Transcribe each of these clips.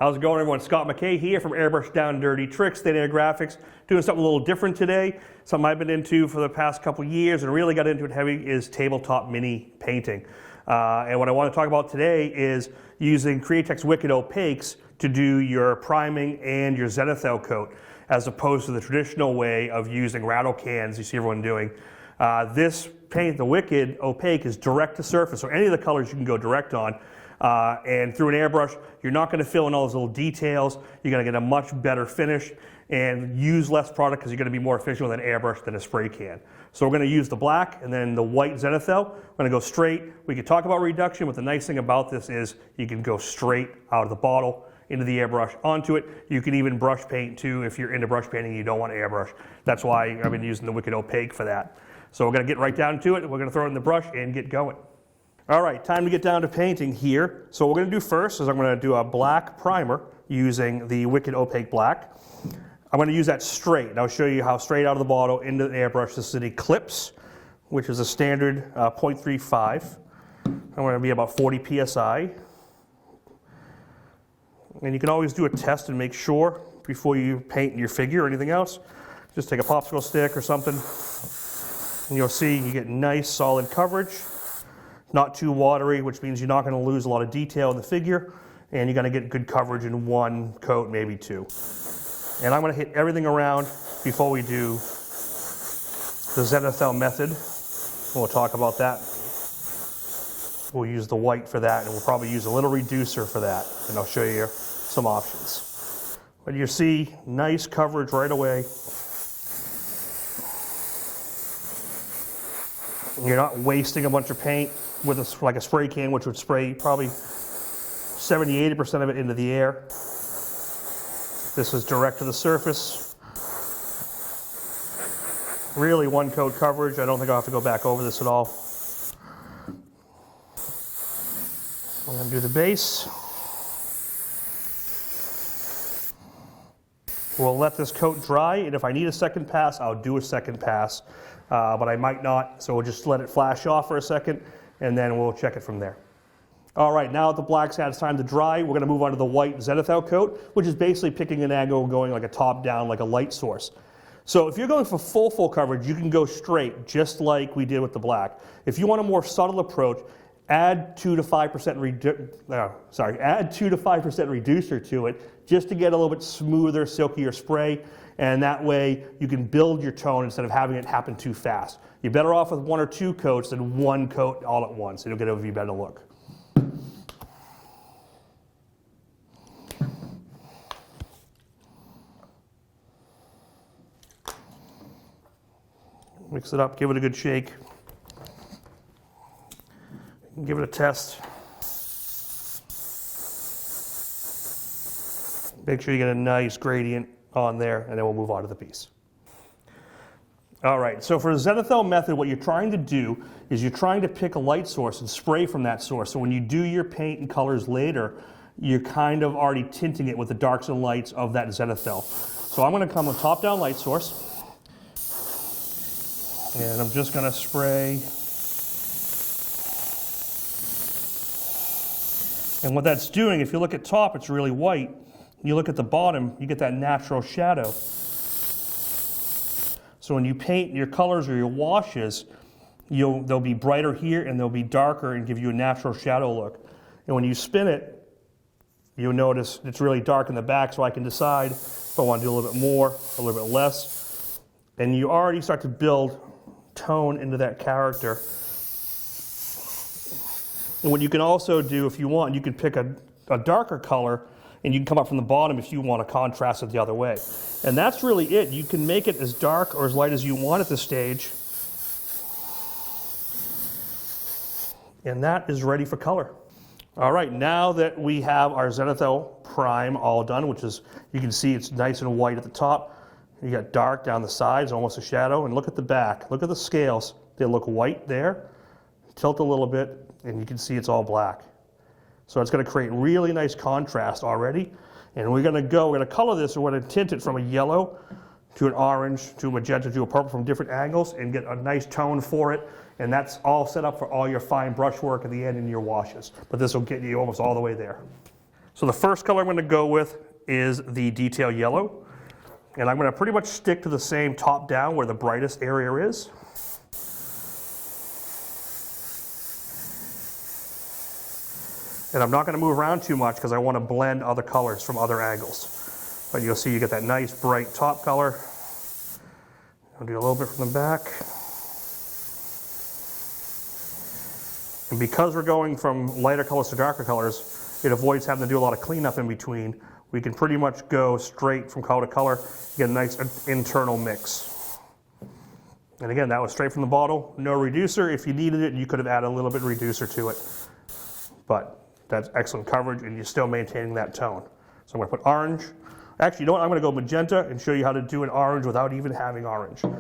How's it going, everyone? Scott McKay here from Airbrush Down Dirty Tricks, Zenial Graphics. Doing something a little different today. Something I've been into for the past couple years and really got into it heavy is tabletop mini painting. And what I want to talk about today is using Createx Wicked Opaques to do your priming and your zenithal coat, as opposed to the traditional way of using rattle cans you see everyone doing. This paint, the Wicked Opaque, is direct to surface, so any of the colors you can go direct on. And through an airbrush, you're not going to fill in all those little details. You're going to get a much better finish and use less product because you're going to be more efficient with an airbrush than a spray can. So we're going to use the black and then the white zenithal. We're going to go straight. We can talk about reduction, but the nice thing about this is you can go straight out of the bottle into the airbrush onto it. You can even brush paint too if you're into brush painting and you don't want to airbrush. That's why I've been using the Wicked Opaque for that. So we're going to get right down to it. We're going to throw it in the brush and get going. All right, time to get down to painting here. So what we're going to do first is I'm going to do a black primer using the Wicked Opaque Black. I'm going to use that straight, and I'll show you how straight out of the bottle into the airbrush. This is an Eclipse, which is a standard 0.35. I'm going to be about 40 psi. And you can always do a test and make sure before you paint your figure or anything else. Just take a popsicle stick or something, and you'll see you get nice solid coverage. Not too watery, which means you're not going to lose a lot of detail in the figure, and you're going to get good coverage in one coat, maybe two. And I'm going to hit everything around before we do the Zenial Method. We'll talk about that. We'll use the white for that, and we'll probably use a little reducer for that, and I'll show you some options. But you see nice coverage right away. You're not wasting a bunch of paint with like a spray can, which would spray probably 70–80% of it into the air. This is direct to the surface. Really one coat coverage. I don't think I'll have to go back over this at all. I'm going to do the base. We'll let this coat dry, and if I need a second pass, I'll do a second pass. But I might not, so we'll just let it flash off for a second, and then we'll check it from there. All right, now that the black's had time to dry, we're going to move on to the white zenithal coat, which is basically picking an angle going like a top down, like a light source. So if you're going for full coverage, you can go straight, just like we did with the black. If you want a more subtle approach, add 2 to 5% reducer to it, just to get a little bit smoother, silkier spray. And that way you can build your tone instead of having it happen too fast. You're better off with 1 or 2 coats than 1 coat all at once. It'll get a better look. Mix it up, give it a good shake. Give it a test. Make sure you get a nice gradient on there, and then we'll move on to the piece. All right, so for the Zenial Method, what you're trying to do is you're trying to pick a light source and spray from that source. So when you do your paint and colors later, you're kind of already tinting it with the darks and lights of that zenithal. So I'm going to come with top-down light source, and I'm just going to spray. And what that's doing, if you look at top, it's really white. You look at the bottom, you get that natural shadow. So when you paint your colors or your washes, they'll be brighter here and they'll be darker and give you a natural shadow look. And when you spin it, you'll notice it's really dark in the back, so I can decide if I want to do a little bit more, a little bit less. And you already start to build tone into that character. And what you can also do, if you want, you can pick a darker color, and you can come up from the bottom if you want to contrast it the other way. And that's really it. You can make it as dark or as light as you want at this stage. And that is ready for color. All right, now that we have our zenithal prime all done, which is, you can see it's nice and white at the top. You got dark down the sides, almost a shadow. And look at the back. Look at the scales. They look white there. Tilt a little bit, and you can see it's all black. So it's going to create really nice contrast already. And we're going to color this, and we're going to tint it from a yellow to an orange to a magenta to a purple from different angles and get a nice tone for it. And that's all set up for all your fine brush work at the end in your washes. But this will get you almost all the way there. So the first color I'm going to go with is the detail yellow. And I'm going to pretty much stick to the same top down where the brightest area is. And I'm not going to move around too much because I want to blend other colors from other angles. But you'll see you get that nice bright top color. I'll do a little bit from the back. And because we're going from lighter colors to darker colors, it avoids having to do a lot of cleanup in between. We can pretty much go straight from color to color, get a nice internal mix. And again, that was straight from the bottle, no reducer. If you needed it, you could have added a little bit of reducer to it. But that's excellent coverage, and you're still maintaining that tone. So I'm going to put orange. Actually, you know what? I'm going to go magenta and show you how to do an orange without even having orange. All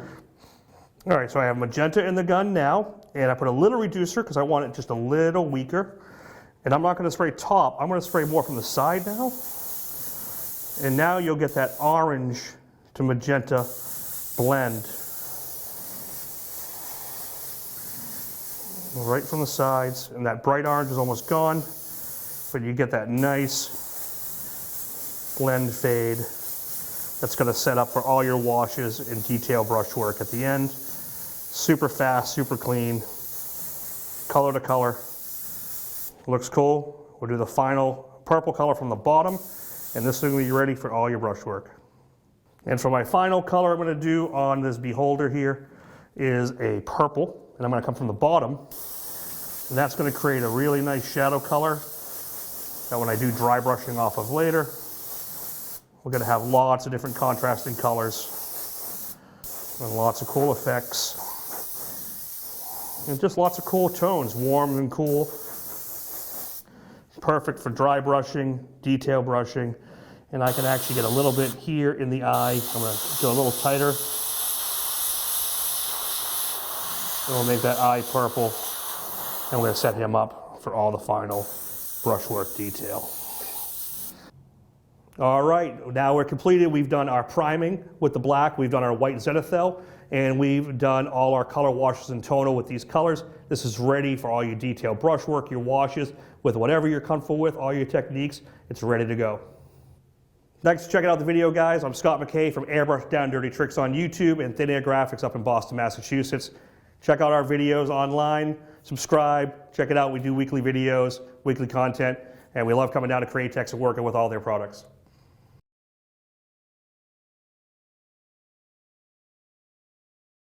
right, so I have magenta in the gun now, and I put a little reducer because I want it just a little weaker. And I'm not going to spray top. I'm going to spray more from the side now. And now you'll get that orange to magenta blend. Right from the sides, and that bright orange is almost gone. But you get that nice blend fade that's going to set up for all your washes and detail brush work at the end. Super fast, super clean, color to color. Looks cool. We'll do the final purple color from the bottom, and this will be ready for all your brush work. And for my final color I'm going to do on this beholder here is a purple, and I'm going to come from the bottom, and that's going to create a really nice shadow color that when I do dry brushing off of later, we're going to have lots of different contrasting colors and lots of cool effects and just lots of cool tones, warm and cool. Perfect for dry brushing, detail brushing, and I can actually get a little bit here in the eye. I'm going to go a little tighter, and we'll make that eye purple, and we're going to set him up for all the final brushwork detail. All right, now we're completed. We've done our priming with the black, we've done our white zenithal, and we've done all our color washes and tonal with these colors. This is ready for all your detail brushwork, your washes, with whatever you're comfortable with, all your techniques, it's ready to go. Thanks for checking out the video, guys. I'm Scott McKay from Airbrush Down Dirty Tricks on YouTube and Thin Air Graphics up in Boston, Massachusetts. Check out our videos online, subscribe, check it out. We do weekly videos, weekly content, and we love coming down to Createx and working with all their products.